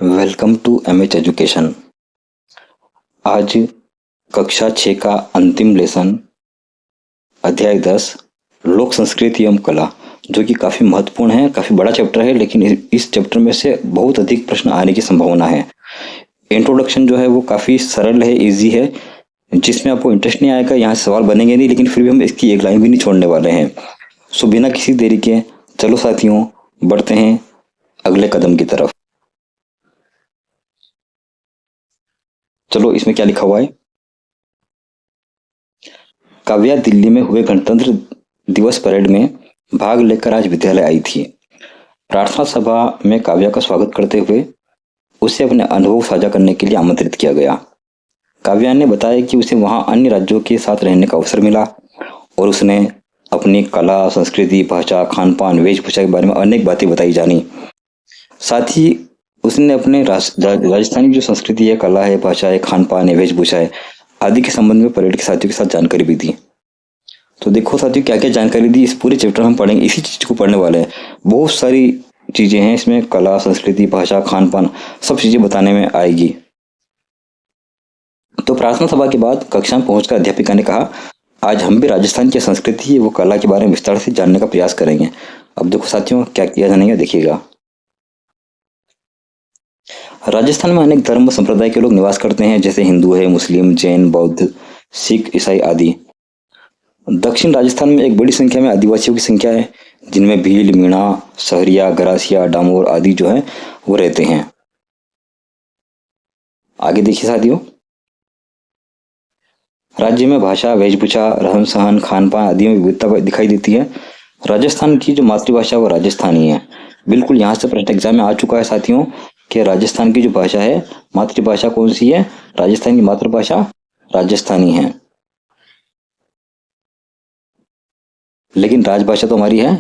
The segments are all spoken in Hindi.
Welcome to MH education. आज कक्षा 6 का अंतिम लेसन अध्याय 10 लोक संस्कृति एवं कला, जो कि काफ़ी महत्वपूर्ण है। काफ़ी बड़ा चैप्टर है, लेकिन इस चैप्टर में से बहुत अधिक प्रश्न आने की संभावना है। इंट्रोडक्शन जो है वो काफ़ी सरल है, इजी है। जिसमें आपको इंटरेस्ट नहीं आएगा, यहाँ से सवाल बनेंगे नहीं, लेकिन फिर भी हम इसकी एक लाइन भी नहीं छोड़ने वाले हैं। सो बिना किसी देरी के चलो साथियों, बढ़ते हैं अगले कदम की तरफ। चलो, इसमें क्या लिखा हुआ है। काव्या दिल्ली में हुए गणतंत्र दिवस परेड में भाग लेकर आज विद्यालय आई थी। प्रार्थना सभा में काव्या का स्वागत करते हुए उसे अपने अनुभव साझा करने के लिए आमंत्रित किया गया। काव्या ने बताया कि उसे वहां अन्य राज्यों के साथ रहने का अवसर मिला और उसने अपनी कला, संस्कृति, भाषा, खान पान, वेशभूषा के बारे में अनेक बातें बताई जानी। साथ ही उसने अपने राजस्थानी जो संस्कृति है, कला है, भाषा है, खान पान है, वेशभूषा है आदि के संबंध में परेड के साथियों के साथ जानकारी भी दी। तो देखो साथियों, क्या क्या जानकारी दी। इस पूरे चैप्टर हम पढ़ेंगे, इसी चीज को पढ़ने वाले हैं। बहुत सारी चीजें हैं इसमें, कला, संस्कृति, भाषा, खान पान, सब चीजें बताने में आएगी। तो प्रार्थना सभा के बाद कक्षा में पहुंचकर अध्यापिका ने कहा, आज हम भी राजस्थान की संस्कृति व कला के बारे में विस्तार से जानने का प्रयास करेंगे। अब देखो साथियों, क्या किया जानेगा, देखिएगा। राजस्थान में अनेक धर्म संप्रदाय के लोग निवास करते हैं, जैसे हिंदू है, मुस्लिम, जैन, बौद्ध, सिख, ईसाई आदि। दक्षिण राजस्थान में एक बड़ी संख्या में आदिवासियों की संख्या है, जिनमें भील, मीणा, सहरिया, गरासिया, डामोर आदि जो है वो रहते हैं। आगे देखिए साथियों, राज्य में भाषा, वेशभूषा, रहन सहन, खान पान आदि में विविधता दिखाई देती है। राजस्थान की जो मातृभाषा वो राजस्थानी है। बिल्कुल यहाँ से प्रश्न एग्जाम में आ चुका है साथियों कि राजस्थान की जो भाषा है, मातृभाषा कौन सी है। राजस्थान की मातृभाषा राजस्थानी है, लेकिन राजभाषा तो हमारी है,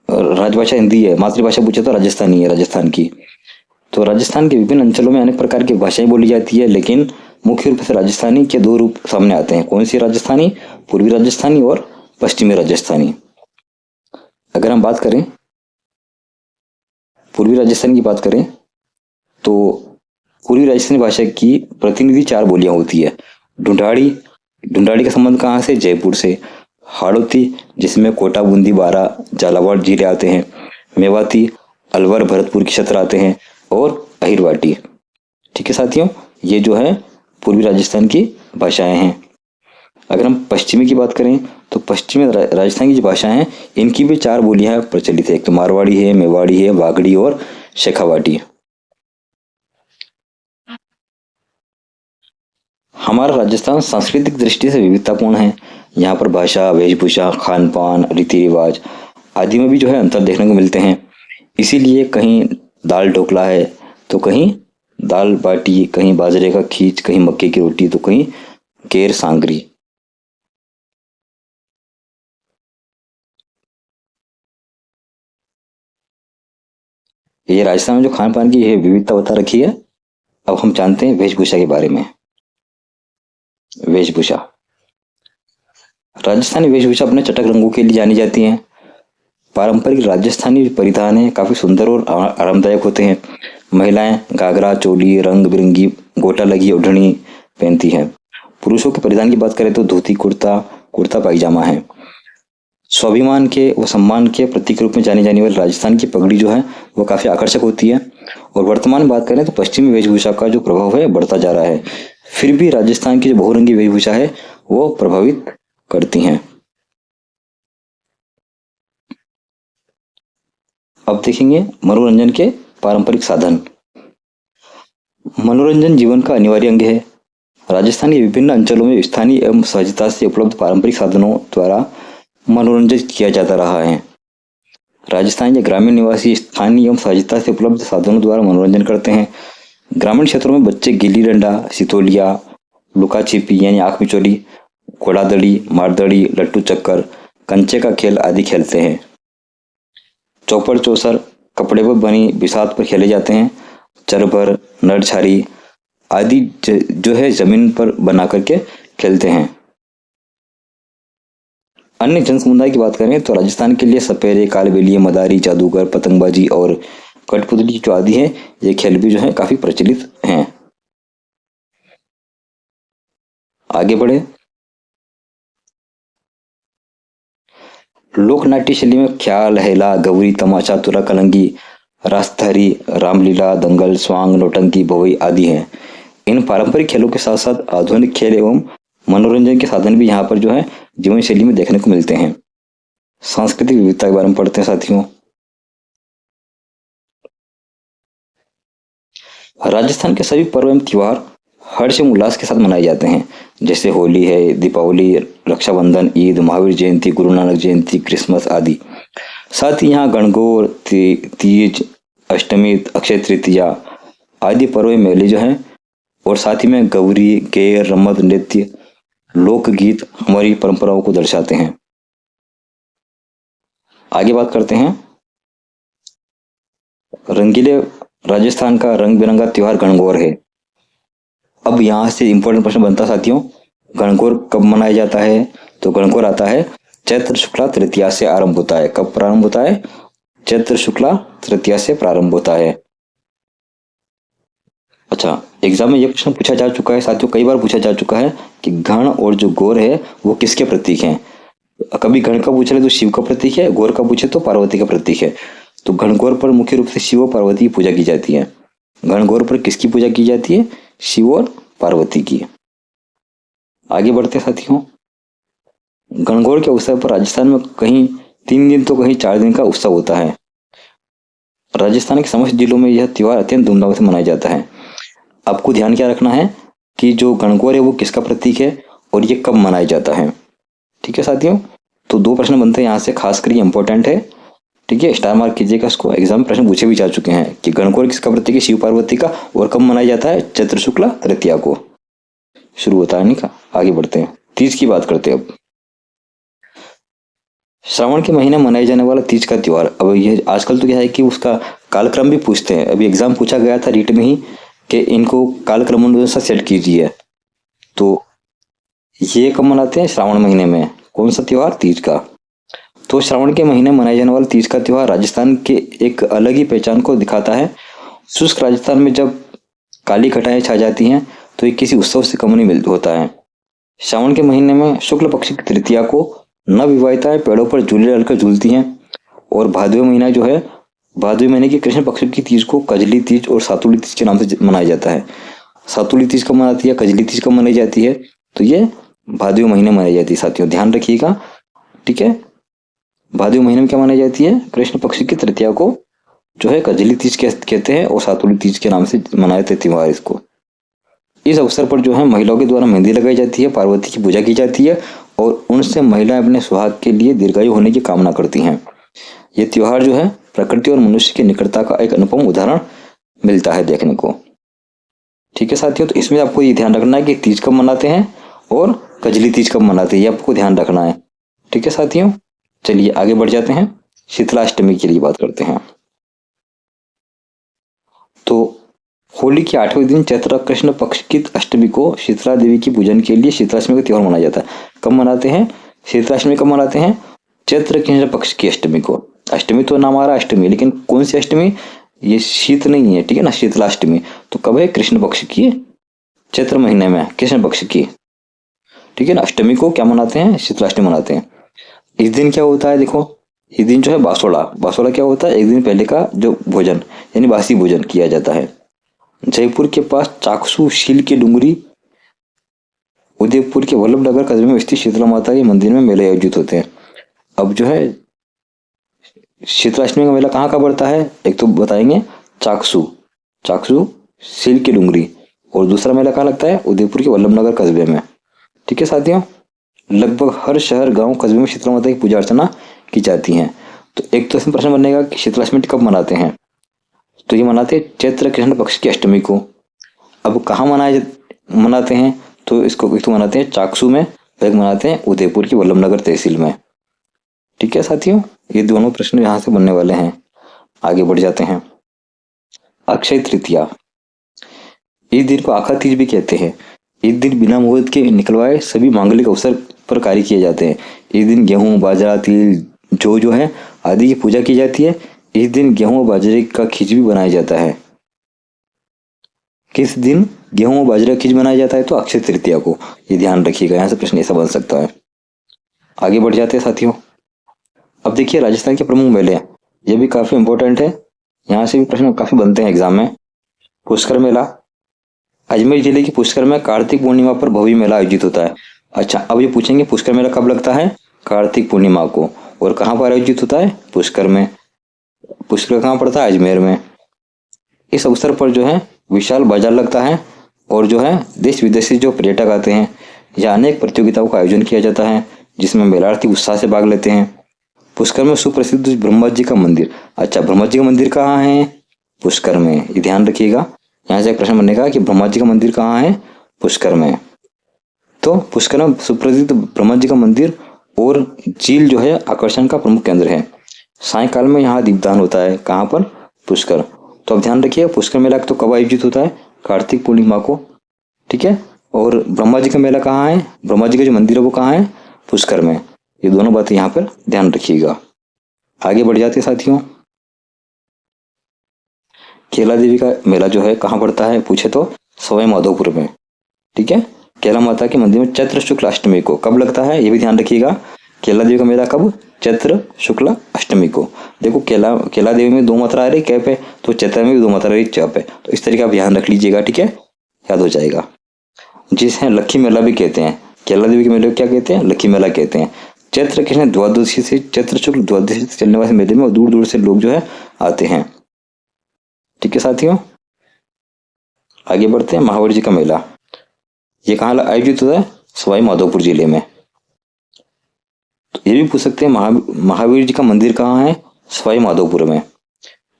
राजभाषा हिंदी है। मातृभाषा पूछे तो राजस्थानी है, राजस्थान की। तो राजस्थान के विभिन्न अंचलों में अनेक प्रकार की भाषाएं बोली जाती है, लेकिन मुख्य रूप से राजस्थानी के दो रूप सामने आते हैं। कौन सी राजस्थानी? पूर्वी राजस्थानी और पश्चिमी राजस्थानी। अगर हम बात करें पूर्वी राजस्थान की बात करें तो पूर्वी राजस्थानी भाषा की प्रतिनिधि 4 बोलियां होती है। ढूंढाड़ी, ढूंढाड़ी का संबंध कहाँ से? जयपुर से। हाड़ौती, जिसमें कोटा, बूंदी, बारा, झालावाड़ जिले आते हैं। मेवाती, अलवर, भरतपुर के क्षेत्र आते हैं। और अहिरवाटी। ठीक है साथियों, ये जो है पूर्वी राजस्थान की भाषाएं हैं। अगर हम पश्चिमी की बात करें तो पश्चिमी राजस्थान की जो भाषाएं हैं, इनकी भी 4 बोलियां प्रचलित है। एक तो मारवाड़ी है, मेवाड़ी है, वागड़ी और शेखावाटी। हमारा राजस्थान सांस्कृतिक दृष्टि से विविधतापूर्ण है। यहाँ पर भाषा, वेशभूषा, खान पान, रीति रिवाज आदि में भी जो है अंतर देखने को मिलते हैं। इसीलिए कहीं दाल ढोकला है तो कहीं दाल बाटी, कहीं बाजरे का खींच, कहीं मक्के की रोटी तो कहीं केर सांगरी। ये राजस्थान में जो खान पान की है विविधता बता रखी है। अब हम जानते हैं वेशभूषा के बारे में। वेशभूषा, राजस्थानी वेशभूषा अपने चटक रंगों के लिए जानी जाती है। पारंपरिक राजस्थानी परिधान है, काफी सुंदर और आरामदायक होते हैं। महिलाएं घाघरा, चोली, रंग बिरंगी गोटा लगी ओढ़नी पहनती हैं। पुरुषों के परिधान की बात करें तो धोती, कुर्ता, कुर्ता पायजामा है। स्वाभिमान के व सम्मान के प्रतीक रूप में जानी जाने वाली राजस्थान की पगड़ी जो है वो काफी आकर्षक होती है। और वर्तमान में बात करें तो पश्चिमी वेशभूषा का जो प्रभाव है बढ़ता जा रहा है। फिर भी राजस्थान की जो बहुरंगी वेशभूषा है वो प्रभावित करती हैं। अब देखेंगे मनोरंजन के पारंपरिक साधन। मनोरंजन जीवन का अनिवार्य अंग है। राजस्थान के विभिन्न अंचलों में स्थानीय एवं सहजता से उपलब्ध पारंपरिक साधनों द्वारा मनोरंजन किया जाता रहा है। राजस्थान के ग्रामीण निवासी स्थानीय एवं सहजता से उपलब्ध साधनों द्वारा मनोरंजन करते हैं। ग्रामीण क्षेत्रों में बच्चे गिल्ली डंडा, सितोलिया, लुका छिपी यानी आंख मिचोली, घोड़ादड़ी, मारदड़ी, लट्टू चक्कर, कंचे का खेल आदि खेलते हैं। चौपड़ चौसर कपड़े पर बनी बिसात पर खेले जाते हैं। चरभर, नरछारी आदि जो है जमीन पर बना करके खेलते हैं। अन्य जन समुदाय की बात करें तो राजस्थान के लिए सपेरे, कालबेलिए, मदारी, जादूगर, पतंगबाजी और कठपुतली जो आदि है ये खेल भी जो है काफी प्रचलित हैं। आगे बढ़े। लोक नाट्य शैली में ख्याल, हेला, गौरी, तमाचा, तुरा कलंगी, रासधारी, रामलीला, दंगल, स्वांग, नौटंकी, भवई आदि हैं। इन पारंपरिक खेलों के साथ साथ आधुनिक खेल एवं मनोरंजन के साधन भी यहाँ पर जो है जीवन शैली में देखने को मिलते हैं। सांस्कृतिक विविधता के बारे में पढ़ते हैं साथियों। राजस्थान के सभी पर्व एवं त्योहार हर्ष एवं उल्लास के साथ मनाए जाते हैं, जैसे होली है, दीपावली, रक्षाबंधन, ईद, महावीर जयंती, गुरु नानक जयंती, क्रिसमस आदि। साथ ही यहाँ गणगौर, तीज, अष्टमी, अक्षय तृतीया आदि पर्व मेले जो हैं, और साथ ही में गौरी, गेर, रमत, नृत्य, लोकगीत हमारी परंपराओं को दर्शाते हैं। आगे बात करते हैं। रंगीले राजस्थान का रंग बिरंगा त्योहार गणगौर है। अब यहाँ से इंपॉर्टेंट प्रश्न बनता साथियों, गणगौर कब मनाया जाता है? तो गणगौर आता है चैत्र शुक्ला तृतीया से आरंभ होता है। कब प्रारंभ होता है? चैत्र शुक्ला तृतीया से प्रारंभ होता है। अच्छा, एग्जाम में यह प्रश्न पूछा जा चुका है साथियों, कई बार पूछा जा चुका है कि गण और जो गौर है वो किसके प्रतीक हैं। कभी गण का पूछ ले तो शिव का प्रतीक है, गौर का पूछे तो पार्वती का प्रतीक है। तो गणगौर पर मुख्य रूप से शिव और पार्वती की पूजा की जाती है। गणगौर पर किसकी पूजा की जाती है? शिव और पार्वती की। आगे बढ़ते साथियों। गणगौर के अवसर पर राजस्थान में कहीं 3 दिन तो कहीं 4 दिन का उत्सव होता है। राजस्थान के समस्त जिलों में यह त्योहार अत्यंत धूमधाम से मनाया जाता है। आपको ध्यान क्या रखना है कि जो गणगौर है वो किसका प्रतीक है और ये कब मनाया जाता है। ठीक है साथियों, तो 2 प्रश्न बनते हैं यहाँ से, खास कर इंपॉर्टेंट है। ठीक है, स्टार मार्क कीजिएगा इसको, एग्जाम में प्रश्न पूछे भी जा चुके हैं कि गणगौर किसका प्रतीक है? शिव पार्वती का, और कब मनाया जाता है? चैत्र शुक्ला तृतीया को शुरू होता है। नहीं का, आगे बढ़ते हैं। तीज की बात करते हैं अब। श्रावण के महीने मनाए जाने वाला तीज का त्योहार, अब ये आजकल तो क्या है कि उसका कालक्रम भी पूछते हैं। अभी एग्जाम पूछा गया था रीट में ही कि इनको कालक्रम अनुसार सेट कीजिए। तो ये कब मनाते हैं? श्रावण महीने में। कौन सा त्योहार? तीज का। तो श्रावण के महीने मनाए जाने वाला तीज का त्योहार राजस्थान के एक अलग ही पहचान को दिखाता है। शुष्क राजस्थान में जब काली घटाएं छा जाती हैं तो ये किसी उत्सव से कम नहीं होता है। श्रावण के महीने में शुक्ल पक्ष की तृतीया को नवविवाहिताएं पेड़ों पर झूले डालकर झूलती हैं, और भादवे महीना जो है, भादवे महीने की कृष्ण पक्ष की तीज को कजली तीज और सातुली तीज के नाम से मनाया जाता है। सातुली तीज कब मनाती है, कजली तीज कब मनाई जाती है? तो ये भादवे महीने मनाई जाती है साथियों, ध्यान रखिएगा। ठीक है, भादवे महीने में क्या मनाई जाती है? कृष्ण पक्ष की तृतीया को जो है कजली तीज कहते हैं, और सातुली तीज के नाम से मनाए थे त्योहार इसको। इस अवसर पर जो है महिलाओं के द्वारा मेहंदी लगाई जाती है, पार्वती की पूजा की जाती है, और उनसे महिलाएं अपने सुहाग के लिए दीर्घायु होने की कामना करती हैं। ये त्योहार जो है प्रकृति और मनुष्य की निकटता का एक अनुपम उदाहरण मिलता है देखने को। ठीक है साथियों, तो इसमें आपको ये ध्यान रखना है कि तीज कब मनाते हैं और कजली तीज कब मनाते हैं, ये आपको ध्यान रखना है। ठीक है साथियों, चलिए आगे बढ़ जाते हैं। शीतलाष्टमी के लिए बात करते हैं। तो होली के 8वें दिन चैत्र कृष्ण पक्ष की अष्टमी को शीतला देवी की पूजन के लिए शीतलाष्टमी का त्योहार मनाया जाता है। कब मनाते हैं? शीतलाष्टमी कब मनाते हैं? चैत्र कृष्ण पक्ष की अष्टमी को। अष्टमी तो नाम आ रहा है अष्टमी, लेकिन कौन सी अष्टमी? ये शीत नहीं है, ठीक है ना, शीतलाष्टमी। तो कब है? कृष्ण पक्ष की, चैत्र महीने में कृष्ण पक्ष की। ठीक है ना, अष्टमी को क्या मनाते हैं? शीतलाष्टमी मनाते हैं। इस दिन क्या होता है? देखो, इस दिन जो है बासोड़ा, बासोड़ा क्या होता है? एक दिन पहले का जो भोजन यानी बासी भोजन किया जाता है। जयपुर के पास चाकसू शील की डुंगरी, उदयपुर के वल्लभनगर कस्बे में स्थित शीतला माता के मंदिर में मेले आयोजित होते हैं। अब जो है शीतलाष्टमी का मेला कहाँ का पड़ता है? एक तो बताएंगे चाकसू, चाकसू शील की डुंगरी, और दूसरा मेला कहाँ लगता है? उदयपुर के वल्लभनगर कस्बे में। ठीक है साथियों, लगभग हर शहर गांव कस्बे में शीतला माता की पूजा अर्चना की जाती है। तो एक तो इसमें प्रश्न बनेगा कि शीतलाष्टमी कब मनाते हैं? तो ये मनाते हैं चैत्र कृष्ण पक्ष की अष्टमी को। अब कहाँ मनाते हैं? तो इसको एक तो मनाते हैं चाकसू में, एक मनाते हैं उदयपुर की वल्लभनगर तहसील में। ठीक है साथियों, ये दोनों प्रश्न यहाँ से बनने वाले हैं। आगे बढ़ जाते हैं। अक्षय तृतीया, इस दिन को आखा तीज भी कहते हैं। इस दिन बिना मुहूर्त के निकलवाए सभी मांगलिक अवसर पर कार्य किए जाते हैं। इस दिन गेहूं, बाजरा, तिल, जो है आदि की पूजा की जाती है। इस दिन गेहूं और बाजरे का खिचड़ी बनाया जाता है। किस दिन गेहूं और बाजरे का खिचड़ी बनाया जाता है? तो अक्षय तृतीया को। ये ध्यान रखिएगा, यहाँ से प्रश्न ऐसा बन सकता है। आगे बढ़ जाते हैं साथियों। अब देखिए राजस्थान के प्रमुख मेले हैं, ये भी काफी इंपॉर्टेंट है, यहाँ से भी प्रश्न काफी बनते हैं एग्जाम में। पुष्कर मेला, अजमेर जिले की पुष्कर में कार्तिक पूर्णिमा पर भव्य मेला आयोजित होता है। अच्छा, अब ये पूछेंगे पुष्कर मेला कब लगता है? कार्तिक पूर्णिमा को। और कहाँ पर आयोजित होता है? पुष्कर में। पुष्कर कहाँ पड़ता है? अजमेर में। इस अवसर पर जो है विशाल बाजार लगता है और जो है देश विदेश से जो पर्यटक आते हैं, या अनेक प्रतियोगिताओं का आयोजन किया जाता है जिसमें मेलार्थी उत्साह से भाग लेते हैं। पुष्कर में सुप्रसिद्ध ब्रह्मा जी का मंदिर। अच्छा, ब्रह्मा जी का मंदिर कहाँ है? पुष्कर में। ये ध्यान रखिएगा, यहाँ से एक प्रश्न बनेगा कि ब्रह्मा जी का मंदिर कहाँ है? पुष्कर में। तो पुष्कर में सुप्रसिद्ध ब्रह्मा जी का मंदिर और झील जो है आकर्षण का प्रमुख केंद्र है। सायंकाल में यहाँ दीपदान होता है। कहाँ पर? पुष्कर। तो अब ध्यान रखिए, पुष्कर मेला तो कब आयोजित होता है? कार्तिक पूर्णिमा को। ठीक है। और ब्रह्मा जी का मेला कहाँ है? ब्रह्मा जी का जो मंदिर है वो कहाँ है? पुष्कर में। ये दोनों बातें यहाँ पर ध्यान रखिएगा। आगे बढ़ जाते हैं साथियों। केला देवी का मेला जो है कहाँ पड़ता है पूछे तो सवाई माधोपुर में। ठीक है। केला माता के मंदिर में चैत्र शुक्ल अष्टमी को। कब लगता है ये भी ध्यान रखिएगा। केला देवी का मेला कब? चैत्र शुक्ल अष्टमी को। देखो केला देवी में दो मात्रा आ रही कै पे, तो चैत्र में भी दो मात्रा आ रही च पे, तो इस तरीके आप ध्यान रख लीजिएगा। ठीक है, याद हो जाएगा। जिसे लक्खी मेला भी कहते हैं। केला देवी के मेले को क्या कहते हैं? लक्खी मेला कहते हैं। चैत्र कृष्ण द्वादशी से चैत्र शुक्ल द्वादशी से चलने वाले मेले में दूर दूर से लोग जो है आते हैं। ठीक है साथियों, आगे बढ़ते हैं। महावीर जी का मेला, ये कहाँ आयोजित होता है? सवाई माधोपुर जिले में। तो ये भी पूछ सकते हैं महावीर जी का मंदिर कहाँ है? सवाई माधोपुर में।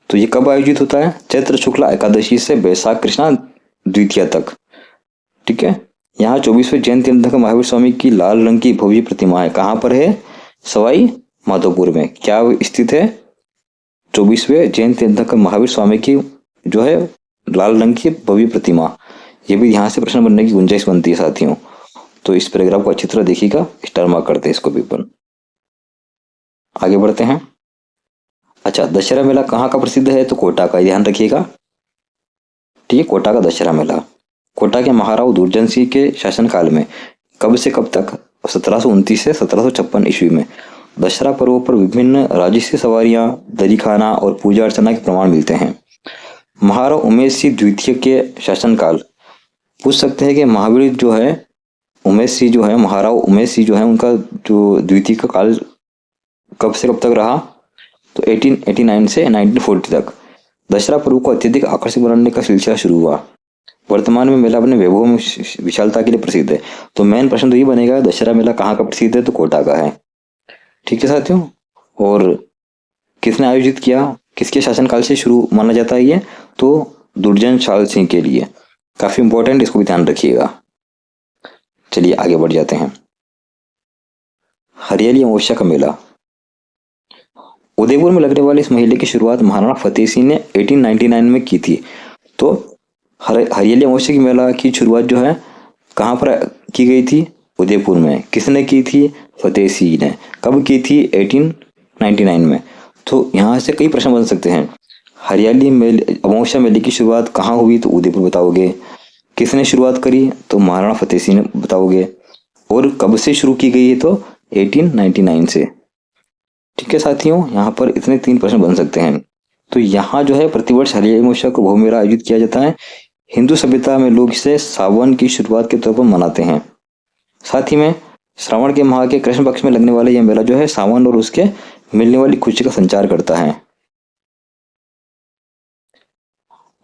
तो ये कब आयोजित होता है? चैत्र शुक्ला एकादशी से बैसाख कृष्णा द्वितीया तक। ठीक है। यहाँ 24वें जैन तीर्थंकर महावीर स्वामी की लाल रंग की भव्य प्रतिमा है। कहाँ पर है? सवाई माधोपुर में। क्या स्थित है? 24वें जैन तीर्थंकर महावीर स्वामी की जो है लाल रंग की भव्य प्रतिमा। ये भी यहाँ से प्रश्न बनने की गुंजाइश बनती है साथियों। तो इस पैराग्राफ को अच्छी तरह देखिएगा, स्टार मार्क करते हैं इसको भी अपन। आगे बढ़ते हैं। अच्छा, दशहरा मेला कहाँ का प्रसिद्ध है? तो कोटा का। ध्यान रखिएगा। ठीक है, कोटा का दशहरा मेला। कोटा के महाराव दुर्जन सिंह के शासनकाल में कब से कब तक? 1729 से 1756 ईस्वी में दशहरा पर्व पर विभिन्न राजसी सवारियां, दरी खाना और पूजा अर्चना के प्रमाण मिलते हैं। महाराव उमेश सिंह द्वितीय के शासनकाल, पूछ सकते हैं कि महावीर जो है उमेश सिंह जो है, महाराव उमेश सिंह जो है, उनका जो द्वितीय का काल कब से कब तक रहा? तो 1889 से 1940 तक दशहरा पर्व को अत्यधिक आकर्षक बनाने का सिलसिला शुरू हुआ। वर्तमान में मेला अपने वैभव में विशालता के लिए प्रसिद्ध है। तो मेन प्रश्न तो ये बनेगा, दशहरा मेला कहाँ का प्रसिद्ध है? तो कोटा का है। ठीक है साथियों। और किसने आयोजित किया? किसके शासनकाल से शुरू माना जाता है ये? तो दुर्जन शाल सिंह के लिए। काफी इंपॉर्टेंट, इसको भी ध्यान रखिएगा। चलिए आगे बढ़ जाते हैं। हरियाली अमावस्या का मेला, उदयपुर में लगने वाले इस मेले की शुरुआत महाराणा फतेह सिंह ने 1899 में की थी। तो हरियाली अमावस्या की मेला की शुरुआत जो है कहाँ पर की गई थी? उदयपुर में। किसने की थी? फतेह सिंह ने। कब की थी? 1899 में। तो यहाँ से कई प्रश्न बन सकते हैं। हरियाली मेले अमावस्या मेले की शुरुआत कहाँ हुई? तो उदयपुर बताओगे। किसने शुरुआत करी? तो महाराणा फतेह सिंह ने बताओगे। और कब से शुरू की गई है? तो 1899 से। ठीक है साथियों, यहाँ पर इतने 3 प्रश्न बन सकते हैं। तो यहाँ जो है प्रतिवर्ष हरियाली अमावस्या को भव्य मेला आयोजित किया जाता है। हिंदू सभ्यता में लोग इसे सावन की शुरुआत के तौर पर मनाते हैं। साथ ही में श्रावण के माह के कृष्ण पक्ष में लगने वाला यह मेला जो है सावन और उसके मिलने वाली खुशी का संचार करता है।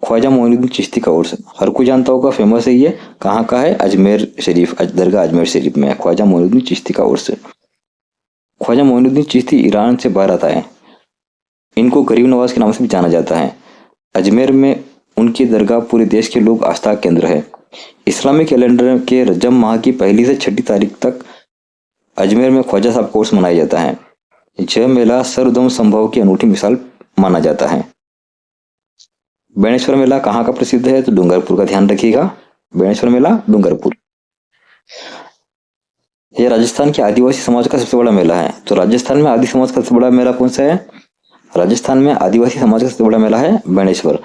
ख्वाजा मोइनुद्दीन चिश्ती का उर्स, हर कोई जानता होगा, फेमस है ये। कहाँ का है? अजमेर शरीफ, दरगाह अजमेर शरीफ में ख्वाजा मोइनुद्दीन चिश्ती का उर्स। ख्वाजा मोइनुद्दीन चिश्ती ईरान से भारत आए। इनको गरीब नवाज के नाम से भी जाना जाता है। अजमेर में उनकी दरगाह पूरे देश के लोग आस्था केंद्र है। इस्लामी कैलेंडर के रजब माह की 1 से 6 तारीख तक अजमेर में ख्वाजा साहब का उर्स मनाया जाता है। यह मेला सर्वधर्म संभव की अनूठी मिसाल माना जाता है। बेणेश्वर मेला कहाँ का प्रसिद्ध है? तो डूंगरपुर का। ध्यान रखिएगा, बेणेश्वर मेला डूंगरपुर। यह राजस्थान के आदिवासी समाज का सबसे बड़ा मेला है। तो राजस्थान में आदि समाज का सबसे बड़ा मेला कौन सा है? राजस्थान में आदिवासी समाज का सबसे बड़ा मेला है बेणेश्वर।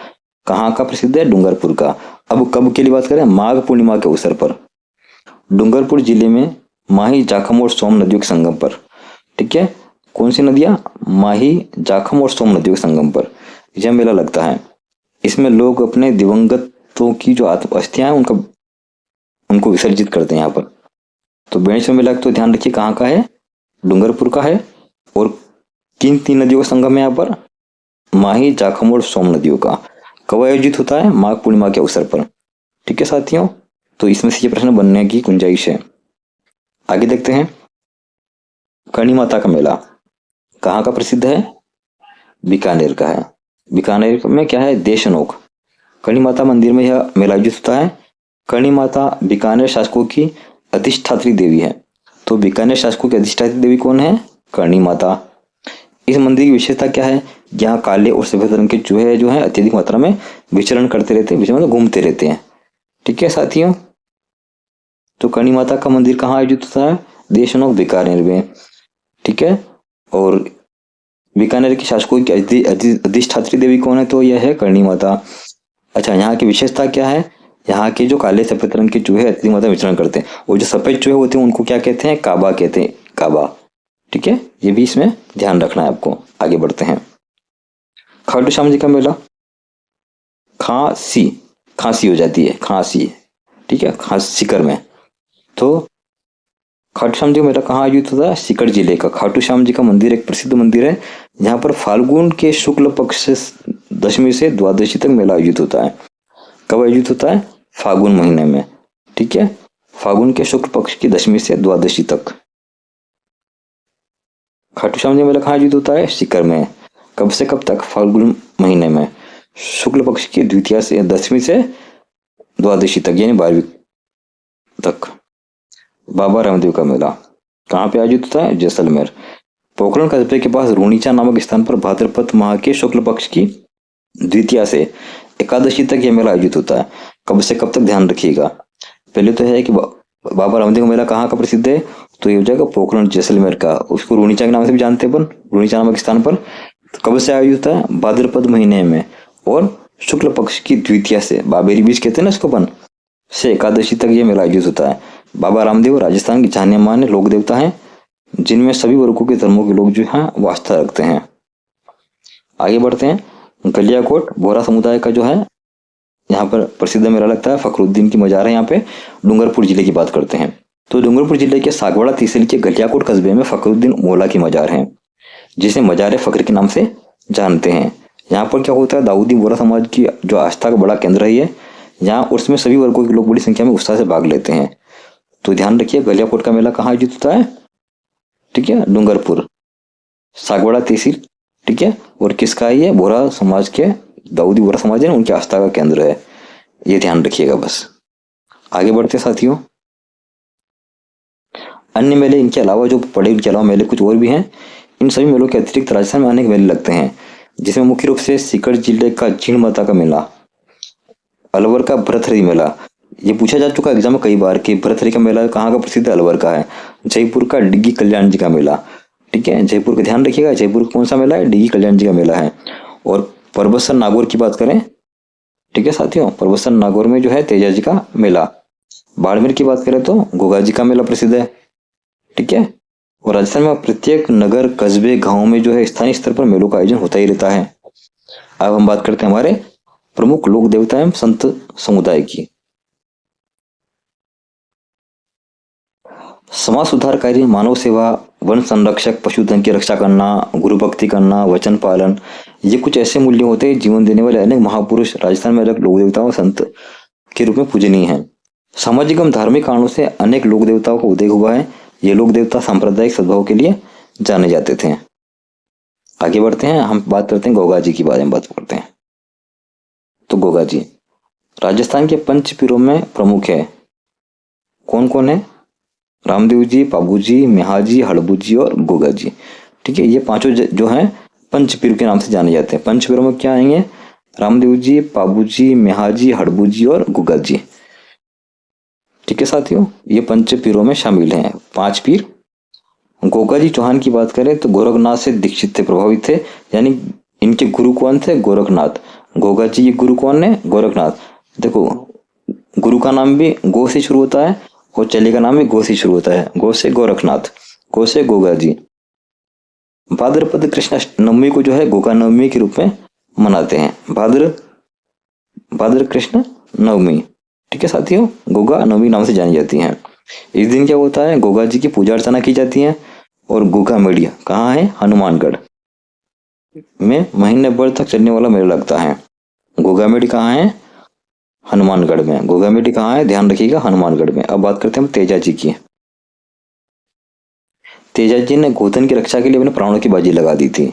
कहाँ का प्रसिद्ध है? डूंगरपुर का। अब कब के लिए बात करें? माघ पूर्णिमा के अवसर पर डूंगरपुर जिले में माही, जाखम और सोम नदियों के संगम पर। ठीक है, कौन सी नदियां? माही, जाखम और सोम नदियों के संगम पर यह मेला लगता है। इसमें लोग अपने दिवंगतों की जो अस्थियां हैं उनको विसर्जित करते हैं यहाँ पर। तो बेणेश्वर मेला तो ध्यान रखिए कहाँ का है? डूंगरपुर का है। और किन 3 नदियों का संगम है यहाँ पर? माही, जाखम और सोम नदियों का। कब आयोजित होता है? माघ पूर्णिमा के अवसर पर। ठीक है साथियों, तो इसमें से ये प्रश्न बनने की गुंजाइश है। आगे देखते हैं। कर्णी माता का मेला कहाँ का प्रसिद्ध है? बीकानेर का है। बीकानेर में क्या है? देशनोक। कर्णी माता मंदिर में यह मेला आयोजित होता है। कर्णी माता बीकानेर शासकों की अधिष्ठात्री देवी है। तो बीकानेर शासकों की अधिष्ठात्री देवी कौन है? कर्णी माता। इस मंदिर की विशेषता क्या है? यहाँ काले और सफेद रंग के चूहे जो है अत्यधिक मात्रा में विचरण करते रहते हैं, मतलब घूमते रहते हैं। ठीक है साथियों, तो कर्णी माता का मंदिर कहाँ आयोजित होता है? देशनोक, बीकानेर में। ठीक है, और बीकानेर की शासकों की अधिष्ठात्री देवी कौन है? तो यह है कर्णी माता। अच्छा, यहाँ की विशेषता क्या है? यहाँ के जो काले सफेद रंग के चूहे अत्यधिक मात्रा में विचरण करते हैं, और जो सफेद चूहे होते हैं उनको क्या कहते हैं? काबा कहते हैं, काबा। ठीक है, ये भी इसमें ध्यान रखना है आपको। आगे बढ़ते हैं। खाटू श्याम जी का मेला खांसी हो जाती है, खांसी। ठीक है, सीकर में। तो खाटू श्याम जी का मेला कहाँ आयोजित होता है? सीकर जिले का। खाटू श्याम जी का मंदिर एक प्रसिद्ध मंदिर है, यहाँ पर फाल्गुन के शुक्ल पक्ष दशमी से द्वादशी तक मेला आयोजित होता है। कब आयोजित होता है? फागुन महीने में। ठीक है, फागुन के शुक्ल पक्ष की दशमी से द्वादशी तक खाटू श्याम जी मेला कहाँ आयोजित होता है? सीकर में। कब से कब तक? फाल्गुन महीने में, शुक्ल पक्ष की द्वितीया से दशमी से द्वादशी तक, यानी 12वीं तक। बाबा रामदेव का मेला कहाँ पे आयोजित होता है? जैसलमेर। पोखरण कस्बे के पास रूणीचा नामक स्थान पर भाद्रपद माह के शुक्ल पक्ष की द्वितीया से एकादशी तक यह मेला आयोजित होता है। कब से कब तक? ध्यान रखिएगा। पहले तो है कि बाबा रामदेव का मेला कहाँ का प्रसिद्ध है? तो ये हो जाएगा पोखरण जैसलमेर का। उसको रूणीचा के नाम से भी जानते हैं अपन, रूणीचा नामक स्थान पर। तो कब से आयोजित होता है? भाद्रपद महीने में, और शुक्ल पक्ष की द्वितीया से, बाबेरी बीज कहते हैं ना इसको अपन, से एकादशी तक ये मेला आयोजित होता है। बाबा रामदेव राजस्थान के जाने माने लोक देवता हैं, जिनमें सभी वर्गों के धर्मों के लोग जो हैं वो आस्था रखते हैं। आगे बढ़ते हैं। गलियाकोट बोहरा समुदाय का जो है यहाँ पर प्रसिद्ध मेला लगता है। फखरुद्दीन की मजार है यहाँ पे। डूंगरपुर जिले की बात करते हैं तो डूंगरपुर जिले के सागवाड़ा तहसील के गलियाकोट कस्बे में फखरुद्दीन मौला की मजार है, जिसे मजार फखर के नाम से जानते हैं। यहाँ पर क्या होता है? दाऊदी बोहरा समाज की जो आस्था का बड़ा केंद्र है यहाँ, उसमें सभी वर्गों के लोग बड़ी संख्या में उत्साह से भाग लेते हैं। तो ध्यान रखिए, गलियाकोट का मेला कहाँ आयोजित होता है? ठीक है, डूंगरपुर, सागवाड़ा तहसील। ठीक है, और किसका है ये? बोहरा समाज के, दाऊदी बोहरा समाज है, उनकी आस्था का केंद्र है। ये ध्यान रखिएगा बस। आगे बढ़ते साथियों। अन्य मेले इनके अलावा जो पड़े, इनके अलावा मेले कुछ और भी हैं। इन सभी मेलों के अतिरिक्त राजस्थान में अनेक मेले लगते हैं, जिसमें मुख्य रूप से सीकर जिले का जीण माता का मेला, अलवर का भरथरी मेला। ये पूछा जा चुका एग्जाम में कई बार कि भरथरी का मेला कहाँ का प्रसिद्ध है? अलवर का है। जयपुर का डिग्गी कल्याण जी का मेला। ठीक है, जयपुर का ध्यान रखिएगा, जयपुर का कौन सा मेला है? डिग्गी कल्याण जी का मेला है। और परबतसर नागौर की बात करें, ठीक है साथियों, परबतसर नागौर में जो है तेजा जी का मेला। बाड़मेर की बात करें तो गोगा जी का मेला प्रसिद्ध है। ठीक है, और राजस्थान में प्रत्येक नगर, कस्बे, गांव में जो है स्थानीय स्तर पर मेलों का आयोजन होता ही रहता है। अब हम बात करते हैं हमारे प्रमुख लोक देवता एवं संत समुदाय की। समाज सुधारकारी, मानव सेवा, वन संरक्षक, पशुधन की रक्षा करना, गुरु भक्ति करना, वचन पालन, ये कुछ ऐसे मूल्य होते हैं जीवन देने वाले अनेक महापुरुष राजस्थान में अलग लोक देवताओं संत के रूप में पूजनीय हैं। सामाजिक एवं धार्मिक कारणों से अनेक लोक देवताओं का उदय हुआ है। ये लोक देवता सांप्रदायिक सद्भाव के लिए जाने जाते थे। आगे बढ़ते हैं, हम बात करते हैं गोगा जी के बारे में बात करते हैं। तो गोगा जी राजस्थान के पंच पीरों में प्रमुख है। कौन कौन है? रामदेव जी, पाबू जी, मेहाजी, हड़बू जी और गोगा जी। ठीक है, ये पांचों जो हैं पंच पीर के नाम से जाने जाते हैं। पंच पीरों में क्या आएंगे? रामदेव जी, पाबू जी, मेहाजी, हड़बू जी और गोगा जी। ठीक है साथियों, ये पंच पीरों में शामिल हैं, 5 पीर गोगा जी चौहान की बात करें तो गोरखनाथ से दीक्षित थे, प्रभावित थे, यानी इनके गुरु कौन थे? गोरखनाथ। गोगा जी के गुरु कौन है? गोरखनाथ। देखो, गुरु का नाम भी गो से शुरू होता है और चेले का नाम भी गो से शुरू होता है। गो से गोरखनाथ, गो से गोगा जी। भाद्रपद कृष्ण नवमी को जो है गोगा नवमी के रूप में मनाते हैं। भाद्र कृष्ण नवमी, ठीक है साथियों, गोगा नवमी नाम से जानी जाती हैं। इस दिन क्या होता है? गोगा जी की पूजा अर्चना की जाती है। और गोगा मेला कहाँ है? हनुमानगढ़ में महीने भर तक चलने वाला मेला लगता है। गोगा मेडी कहाँ है? हनुमानगढ़ में। गोगा मेडी कहाँ है? ध्यान रखिएगा, हनुमानगढ़ में। अब बात करते हैं हम तेजा जी की। तेजा जी ने गोधन की रक्षा के लिए अपने प्राणों की बाजी लगा दी थी।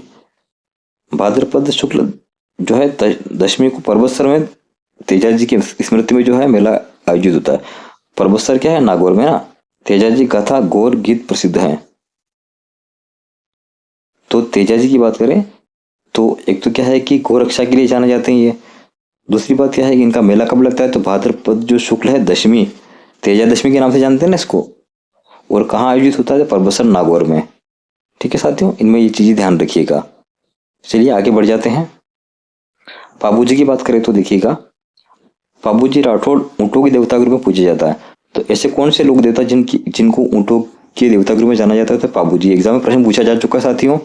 भाद्रपद शुक्ल जो है दशमी को पर्वतसर में तेजा जी की स्मृति में जो है मेला आयोजित होता है। पर्वतसर क्या है? नागौर में ना। तेजा जी कथा गौर गीत प्रसिद्ध है। तो तेजा जी की बात करें तो एक तो क्या है कि गौ रक्षा के लिए जाने जाते हैं ये। दूसरी बात क्या है कि इनका मेला कब लगता है? तो भाद्रपद जो शुक्ल है दशमी, तेजा दशमी के नाम से जानते हैं ना इसको। और कहाँ आयोजित होता है? पर्वतसर नागौर में। ठीक है साथियों, इनमें ये चीजें ध्यान रखिएगा। चलिए आगे बढ़ जाते हैं। पाबू जी की बात करें तो देखिएगा, पाबू जी राठौड़ ऊँटों के देवता के रूप में पूजा जाता है। तो ऐसे कौन से लोक देवता जिनको ऊँटों के देवता के रूप में जाना जाता है? तो पाबू जी। एग्जाम में प्रश्न पूछा जा चुका है साथियों।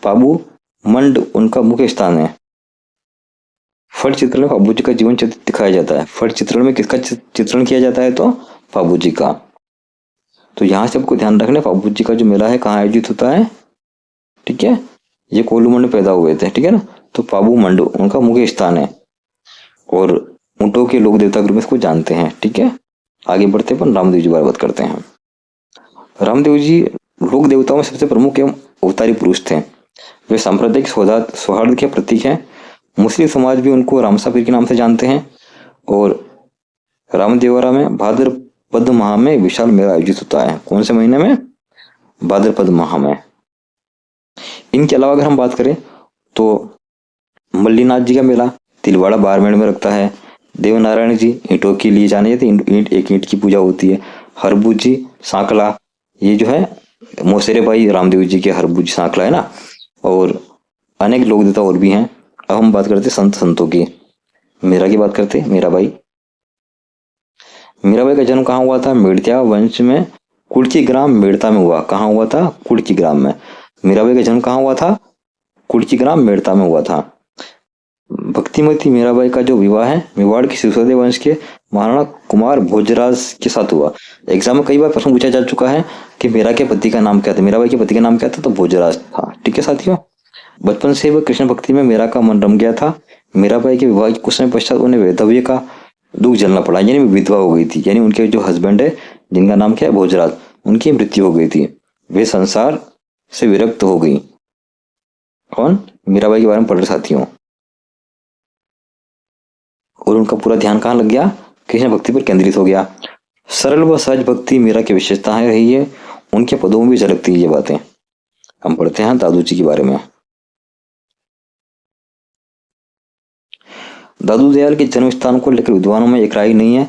पाबू मंड उनका मुख्य स्थान है। फट चित्रण में पाबू जी का जीवन चित्र दिखाया जाता है। फट चित्रण में किसका चित्रण किया जाता है? तो पाबू जी का। तो यहाँ से आपको ध्यान रखना, पाबू जी का जो मेला है कहाँ आयोजित होता है? ठीक है, ये कोल्लू में पैदा हुए थे, ठीक है ना। तो पाबू मंडू उनका मुख्य स्थान है और ऊँटों के लोक देवता के रूप में इसको जानते हैं। ठीक है, आगे बढ़ते अपन रामदेव जी बात करते हैं। रामदेव जी लोक देवताओं में सबसे प्रमुख एवं अवतारी पुरुष थे। वे सांप्रदायिक सौहार्द के प्रतीक हैं। मुस्लिम समाज भी उनको रामसा पीर के नाम से जानते हैं। और रामदेवरा में भाद्रपद माह में विशाल मेला आयोजित होता है। कौन से महीने में? भाद्रपद माह में। इनके अलावा अगर हम बात करें तो मल्लीनाथ जी का मेला तिलवाड़ा बारमेड़ में लगता है। देवनारायण जी ईंटों के लिए जाने जाते हैं, एक ईंट की पूजा होती है। हरबूज जी सांकला, ये जो है मोसेरे भाई रामदेव जी के हरबूज जी सांकला है ना। और अनेक लोक देवता और भी हैं। अब हम बात करते संतों की। मीरा की बात करते, मीराबाई। मीराबाई का जन्म कहाँ हुआ था? मेड़ता वंश में कुड़की ग्राम मेड़ता में हुआ। कहाँ हुआ था? कुड़की ग्राम में। मीराबाई का जन्म कहाँ हुआ था? कुड़की ग्राम मेड़ता में हुआ था। भक्तिमती मीराबाई का जो विवाह है मेवाड़ के सिसोदिया वंश के महाराणा कुमार भोजराज के साथ हुआ। एग्जाम में कई बार प्रश्न पूछा जा चुका है कि मीरा के पति का नाम क्या था? मीराबाई के पति का नाम क्या था? तो भोजराज था। ठीक है साथियों, बचपन से वह कृष्ण भक्ति में मीरा का मन रम गया था। मीराबाई के विवाह के कुछ समय पश्चात उन्हें वैधव्य का दुख झेलना पड़ा, यानी विधवा हो गई थी। यानी उनके जो हस्बैंड है जिनका नाम क्या है? भोजराज, उनकी मृत्यु हो गई थी। वे संसार से विरक्त हो गई। कौन? मीराबाई के बारे में पढ़ रहे साथियों। और उनका पूरा ध्यान कहाँ लग गया? कृष्ण भक्ति पर केंद्रित हो गया। सरल व सहज भक्ति मीरा की विशेषताएं रही है। उनके पदों में भी झलकती है ये बातें। हम पढ़ते हैं दादू जी के बारे में। दादू दयाल के जन्म स्थान को लेकर विद्वानों में एक राय नहीं है।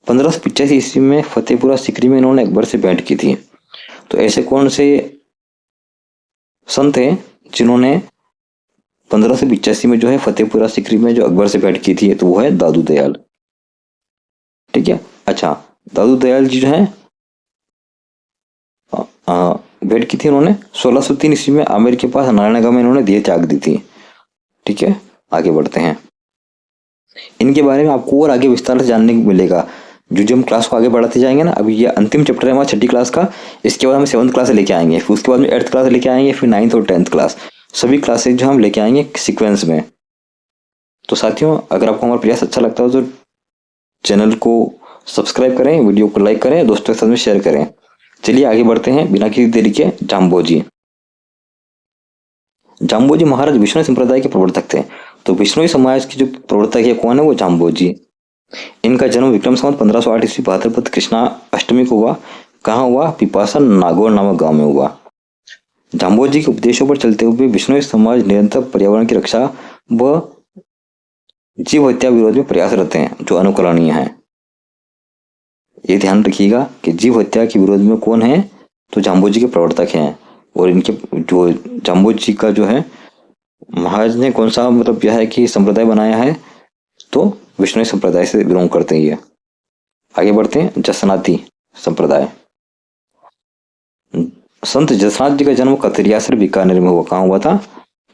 1585 ईस्वी में फतेहपुरा सिकरी में इन्होंने अकबर से भेंट की थी। तो ऐसे कौन से संत हैं जिन्होंने 1585 में जो है फतेहपुरा सिकरी में जो अकबर से भेंट की थी? तो वो है दादू दयाल। ठीक है, अच्छा, दादू दयाल जी जो है भेंट की थी उन्होंने 1603 ईस्वी में आमेर के पास नारायणगांव में इन्होंने देह त्याग दी थी। ठीक है, आगे बढ़ते हैं। इनके बारे में आपको और आगे विस्तार से जानने को मिलेगा जो हम क्लास को आगे बढ़ाते जाएंगे ना। अभी ये अंतिम चैप्टर है हमारा 6ठी क्लास का। इसके बाद हम 7th क्लास लेके आएंगे, फिर उसके बाद में 8th क्लास लेके आएंगे, फिर 9th और 10th क्लास, सभी क्लासेज जो हम लेके आएंगे सीक्वेंस में। तो साथियों, अगर आपको हमारा प्रयास अच्छा लगता हो तो चैनल को सब्सक्राइब करें, वीडियो को लाइक करें, दोस्तों के साथ में शेयर करें। चलिए आगे बढ़ते हैं बिना किसी देरी के। जाम्बोजी। जाम्बोजी महाराज विष्णु संप्रदाय के प्रवर्तक थे। तो विष्णुई समाज के जो प्रवर्तक है कौन है? वो जाम्बोजी। इनका जन्म विक्रम संवत 1508 ईस्वी भाद्रपद कृष्णा अष्टमी को हुआ। कहाँ हुआ? पिपासा नागौर नामक गांव में हुआ। जाम्बोजी के उपदेशों पर चलते हुए विष्णुई समाज निरंतर पर्यावरण की रक्षा व जीव हत्या विरोध में प्रयासरत हैं, जो अनुकरणीय है। ये ध्यान रखिएगा कि जीव हत्या के विरोध में कौन है? तो जाम्बू जी के प्रवर्तक हैं। और इनके जो जाम्बू जी का जो है महाराज ने कौन सा मतलब यह है कि संप्रदाय बनाया है, तो विष्णु संप्रदाय से बिलोंग करते हैं ये। आगे बढ़ते हैं, जसनाती संप्रदाय। संत जसनाथ जी का जन्म कतरियासर बीकानेर में हुआ। कहाँ हुआ था?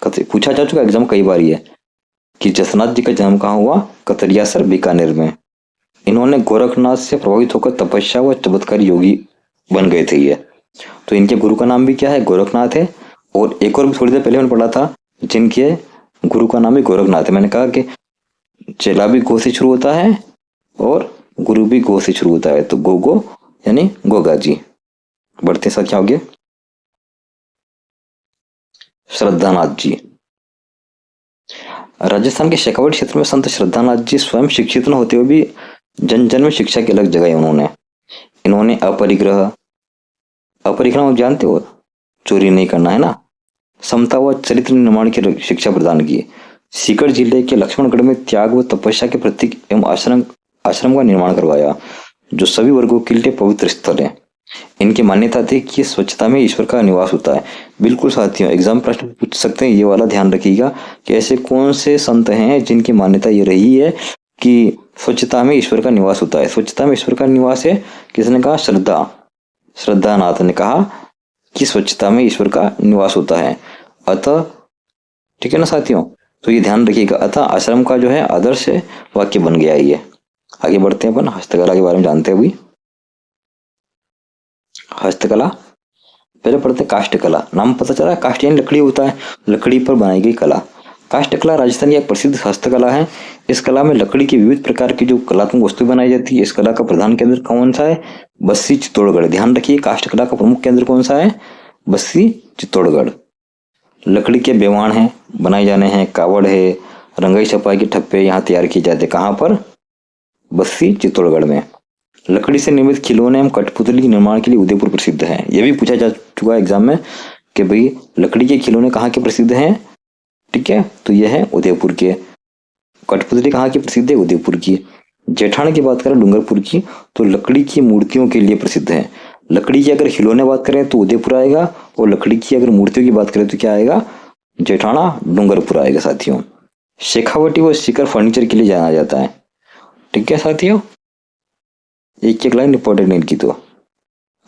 पूछा जा चुका एग्जाम कई बार ये कि जसनाथ जी का जन्म कहाँ हुआ? कतरियासर बीकानेर में। इन्होंने गोरखनाथ से प्रभावित होकर तपस्या व चमत्कारी योगी बन गए थे ये। तो इनके गुरु का नाम भी क्या है? गोरखनाथ है। और एक और भी थोड़ी देर पहले मैंने पढ़ा था जिनके गुरु का नाम भी गोरखनाथ है। मैंने कहा कि चेला भी गो से शुरू होता है और गुरु भी गो से शुरू होता है, तो गो यानी गोगा जी। बढ़ते साथ क्या हो गया? श्रद्धानाथ जी। राजस्थान के शेखावट क्षेत्र में संत श्रद्धानाथ जी स्वयं शिक्षित न होते हुए भी जन जन में शिक्षा की अलग जगह है उन्होंने। इन्होंने अपरिग्रह आप जानते हो, चोरी नहीं करना है ना, समता व चरित्र निर्माण की शिक्षा प्रदान की। सीकर जिले के लक्ष्मणगढ़ में त्याग व तपस्या के प्रतीक एवं आश्रम का निर्माण करवाया, जो सभी वर्गों के लिए पवित्र स्थल है। इनकी मान्यता थी कि स्वच्छता में ईश्वर का निवास होता है। बिल्कुल साथियों, एग्जाम प्रश्न पूछ सकते हैं, ये वाला ध्यान रखिएगा कि ऐसे कौन से संत हैं जिनकी मान्यता ये रही है कि स्वच्छता में ईश्वर का निवास होता है। स्वच्छता में ईश्वर का निवास है, किसने कहा? श्रद्धानाथ ने कहा कि स्वच्छता में ईश्वर का निवास होता है। अतः ठीक है ना साथियों, तो ये ध्यान रखिएगा। अतः आश्रम का जो है आदर्श वाक्य बन गया है ये। आगे बढ़ते हैं, अपन हस्तकला के बारे में जानते हैं। अभी हस्तकला पहले पढ़ते हैं। काष्ठकला, नाम पता चला, काष्ठ यानी लकड़ी होता है, लकड़ी पर बनाई गई कला। काष्ठकला राजस्थान की एक प्रसिद्ध हस्तकला है। इस कला में लकड़ी की विविध प्रकार की जो कलात्मक वस्तु बनाई जाती है। इस कला का प्रधान केंद्र कौन सा है? बस्सी चित्तौड़गढ़। ध्यान रखिए, काष्ठकला का प्रमुख केंद्र कौन सा है? बस्सी चित्तौड़गढ़। लकड़ी के बेवाण हैं, बनाए जाने हैं, कावड़ है, रंगाई छपाई के ठप्पे यहाँ तैयार किए जाते। कहाँ पर? बस्सी चित्तौड़गढ़ में। लकड़ी से निर्मित खिलौने एवं कठपुतली के निर्माण के लिए उदयपुर प्रसिद्ध है। यह भी पूछा जा चुका है एग्जाम में कि भाई लकड़ी के खिलौने कहाँ के प्रसिद्ध हैं? ठीक है, तो यह है उदयपुर के। कठपुतली कहाँ की प्रसिद्ध है? उदयपुर की। जेठान की बात करें डूंगरपुर की, तो लकड़ी की मूर्तियों के लिए प्रसिद्ध है। लकड़ी की अगर खिलौने बात करें तो उदयपुर आएगा, और लकड़ी की अगर मूर्तियों की बात करें तो क्या आएगा? जेठाना डूंगरपुर आएगा साथियों। शेखावटी व सीकर फर्नीचर के लिए जाना जाता है। ठीक है साथियों, एक एक लाइन इंपॉर्टेंट इनकी। तो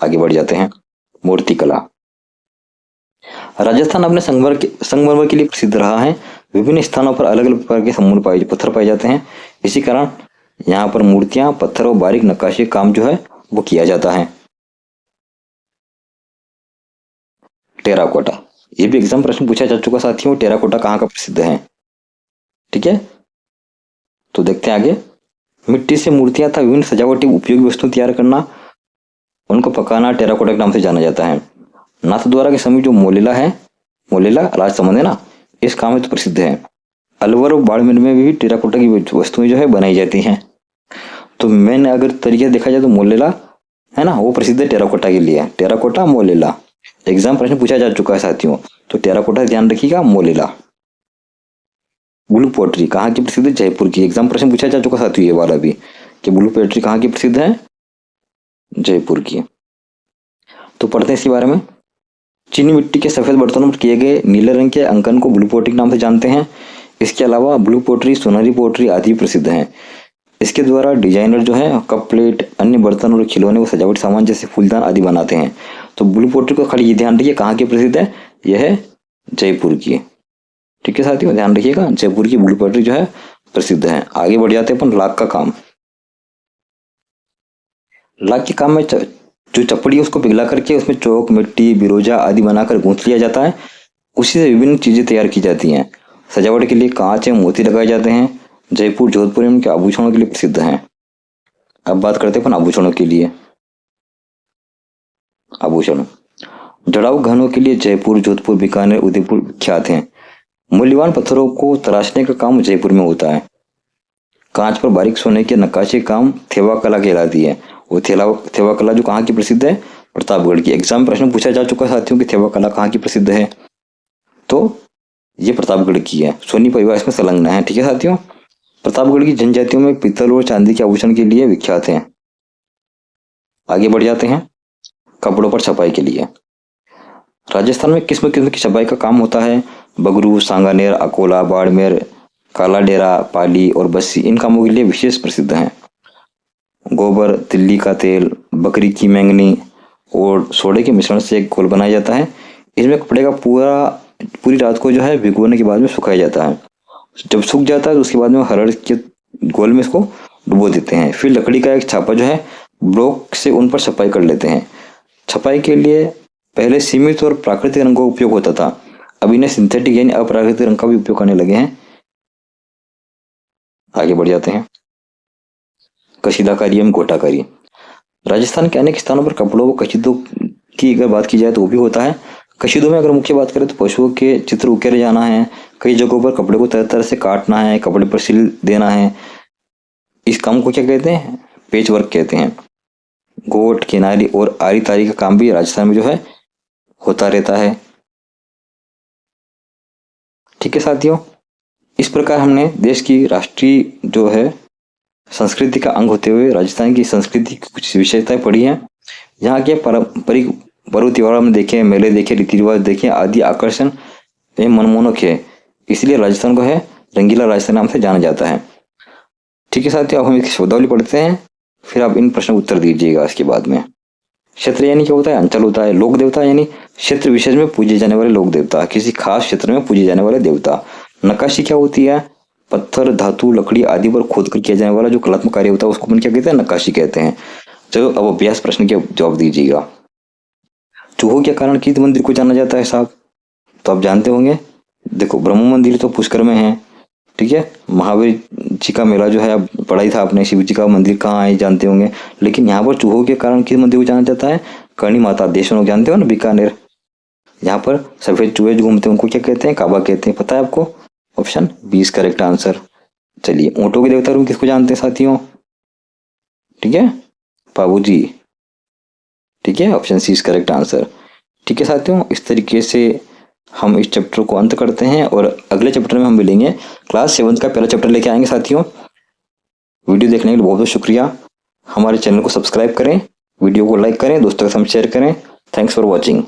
आगे बढ़ जाते हैं। मूर्ति कला। राजस्थान अपने संगमरमर के लिए प्रसिद्ध रहा है। विभिन्न स्थानों पर अलग अलग प्रकार के पत्थर पाए जाते हैं। इसी कारण यहाँ पर मूर्तियां, पत्थर और बारीक नक्काशी काम जो है वो किया जाता है। टेराकोटा, ये भी एग्जाम प्रश्न पूछा जा चुका साथियों। टेराकोटा कहाँ का प्रसिद्ध है? ठीक है, तो देखते हैं आगे। मिट्टी से मूर्तियां तथा विभिन्न सजावटी उपयोगी वस्तु तैयार करना, उनको पकाना टेराकोटा के नाम से जाना जाता है। नाथद्वारा के समय जो मोलेला राजसमंद है ना, इस काम में तो प्रसिद्ध है। अलवर और बाड़मेर में भी टेराकोटा की वस्तुएं जो है बनाई जाती हैं। तो मैंने अगर तरीके देखा जाए तो मोलेला है ना, वो प्रसिद्ध है टेराकोटा के लिए। टेराकोटा मोलेला एग्जाम प्रश्न पूछा जा चुका है साथियों, तो टेराकोटा ध्यान रखिएगा। मोलेला। ब्लू पोट्री कहाँ की प्रसिद्ध है? जयपुर की। एग्जाम प्रश्न पूछा जा चुका साथियों ये वाला भी, कि ब्लू पोट्री कहाँ की प्रसिद्ध है? जयपुर की। तो पढ़ते हैं इसके बारे में। चीनी मिट्टी के सफेद बर्तनों पर किए गए नीले रंग के अंकन को ब्लू पोट्री के नाम से जानते हैं। इसके अलावा ब्लू पोट्री, सोनारी पोट्री आदि प्रसिद्ध हैं। इसके द्वारा डिजाइनर जो है कप प्लेट, अन्य बर्तन और खिलौने व सजावटी सामान जैसे फूलदान आदि बनाते हैं। तो ब्लू पोट्री को खाली ये ध्यान रखिए कहाँ की प्रसिद्ध है? यह है जयपुर की। ठीक है साथियों, ध्यान रखिएगा, जयपुर की ब्लू पोट्री जो है प्रसिद्ध है। आगे बढ़ जाते हैं अपन। लाख का काम। लाख के काम में जो चपड़ी है उसको पिघला करके उसमें चौक, मिट्टी, बिरोजा आदि बनाकर गूंथ लिया जाता है। उसी से विभिन्न चीजें तैयार की जाती हैं। सजावट के लिए कांच एवं मोती लगाए जाते हैं। जयपुर, जोधपुर इनके आभूषणों के लिए प्रसिद्ध हैं। अब बात करते हैं अपन आभूषणों के लिए। आभूषण जड़ाऊ गहनों के लिए जयपुर, जोधपुर, बीकानेर, उदयपुर विख्यात हैं। मूल्यवान पत्थरों को तराशने का काम जयपुर में होता है। कांच पर बारीक सोने के नक्काशी काम थेवा कला कहलाती है। वो थेवा कला जो कहाँ की प्रसिद्ध है? प्रतापगढ़ की। एग्जाम प्रश्न पूछा जा चुका साथियों कि थेवा कला कहाँ की प्रसिद्ध है, तो ये प्रतापगढ़ की है। सोनी परिवार इसमें संलग्न है। ठीक है साथियों, प्रतापगढ़ की जनजातियों में पीतल और चांदी के आभूषण के लिए विख्यात है। आगे बढ़ जाते हैं। कपड़ों पर छपाई के लिए। राजस्थान में किस्म किस्म की छपाई का काम होता है। बगरू, सांगानेर, अकोला, बाड़मेर, काला डेरा, पाली और बस्सी इन कामों के लिए विशेष प्रसिद्ध हैं। गोबर, तिल्ली का तेल, बकरी की मैंगनी और सोडे के मिश्रण से एक घोल बनाया जाता है। इसमें कपड़े का पूरी रात को जो है भिगोने के बाद में सुखाया जाता है। जब सूख जाता है तो उसके बाद में हरड़ के घोल में इसको डुबो देते हैं। फिर लकड़ी का एक छापा जो है ब्लॉक से उन पर छपाई कर लेते हैं। छपाई के लिए पहले सीमित और प्राकृतिक रंगों का उपयोग होता था, अब इन्हें सिंथेटिक यानी अप्राकृतिक रंग का भी उपयोग करने लगे हैं। आगे बढ़ जाते हैं। कशीदाकारी एवं गोटाकारी। राजस्थान के अनेक स्थानों पर कपड़ों व कशीदों की अगर बात की जाए तो वो भी होता है। कशीदों में अगर मुख्य बात करें तो पशुओं के चित्र उकेरे जाना है, कई जगहों पर कपड़े को तरह तरह से काटना है, कपड़े पर सिल देना है। इस काम को क्या कहते हैं? पेच वर्क कहते हैं। गोट, किनारी और आरी तारी का काम भी राजस्थान में जो है होता रहता है। ठीक है साथियों, इस प्रकार हमने देश की राष्ट्रीय जो है संस्कृति का अंग होते हुए राजस्थान की संस्कृति की कुछ विशेषताएं पढ़ी हैं। यहाँ के पारंपरिक पर्व त्योहार हमने देखे, मेले देखे, रीति रिवाज देखे, आदि आकर्षण एवं मनमोहक है। इसलिए राजस्थान को है रंगीला राजस्थान नाम से जाना जाता है। ठीक है साथियों, अब हम इसकी शब्दावली पढ़ते हैं, फिर आप इन प्रश्नों उत्तर दीजिएगा इसके बाद में। क्षेत्र यानी क्या होता है? अंचल होता है। लोक देवता यानी क्षेत्र विशेष में पूजे जाने वाले लोक देवता, किसी खास क्षेत्र में पूजे जाने वाले देवता। नक्काशी क्या होती है? पत्थर, धातु, लकड़ी आदि पर खोद कर किया जाने वाला जो कलात्मक कार्य होता है उसको अपन क्या कहते हैं? नक्काशी कहते हैं। चलो अब अभ्यास प्रश्न के जवाब दीजिएगा। चूहों के कारण किस मंदिर को जाना जाता है साहब? तो आप जानते होंगे। देखो, ब्रह्म मंदिर तो पुष्कर में है, ठीक है। महावीर जी का मेला जो है अब पढ़ाई था आपने, शिव जी का मंदिर कहाँ है जानते होंगे। लेकिन यहाँ पर चूहों के कारण किस मंदिर को जाना जाता है? करणी माता, देशवन जानते हो ना, बीकानेर। यहाँ पर सफेद चूहे जो घूमते हैं उनको क्या कहते हैं? काबा कहते हैं। पता है आपको? Option 20 correct answer. चलिए, ऊँटों के देवता रूप किसको जानते हैं साथियों? ठीक है, बाबू जी। ठीक है, option C is correct answer. ठीक है साथियों, इस तरीके से हम इस चैप्टर को अंत करते हैं और अगले चैप्टर में हम मिलेंगे। क्लास 7 का पहला चैप्टर लेके आएंगे साथियों। वीडियो देखने के लिए बहुत बहुत शुक्रिया। हमारे चैनल को सब्सक्राइब करें, वीडियो को लाइक करें, दोस्तों के साथ शेयर करें। Thanks for watching.